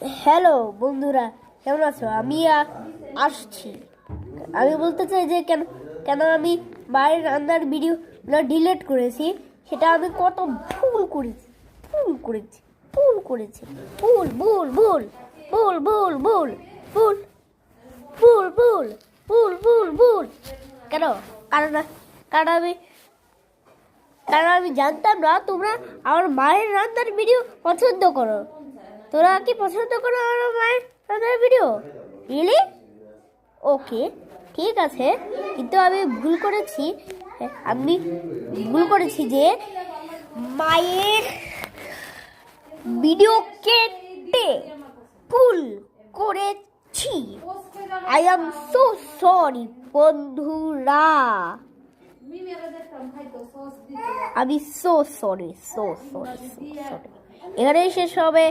Hello বন্ধুরা, কেমন আছো? আমি আসছি। আমি বলতে চাই যে কেন কেন আমি বাইরের রান্নার ভিডিওটা ডিলিট করেছি। সেটা আমি কত ভুল করেছি, ভুল করেছি, ভুল করেছি, ভুল ভুল ভুল ভুল ভুল ভুল ভুল ভুল ভুল ভুল ভুল ভুল কেন? কারণ কারণ আমি কারণ আমি জানতাম না তোমরা আমার মায়ের রান্নার ভিডিও পছন্দ করো। তোরা কি পছন্দ করো আমার মায়ের রান্নার ভিডিও? রিয়েলি? ওকে, ঠিক আছে। কিন্তু আমি ভুল করেছি যে মায়ের ভিডিও কেটে ভুল করেছি। আই অ্যাম সো সরি বন্ধুরা, আমি সো সরি। এখানেই শেষ হবে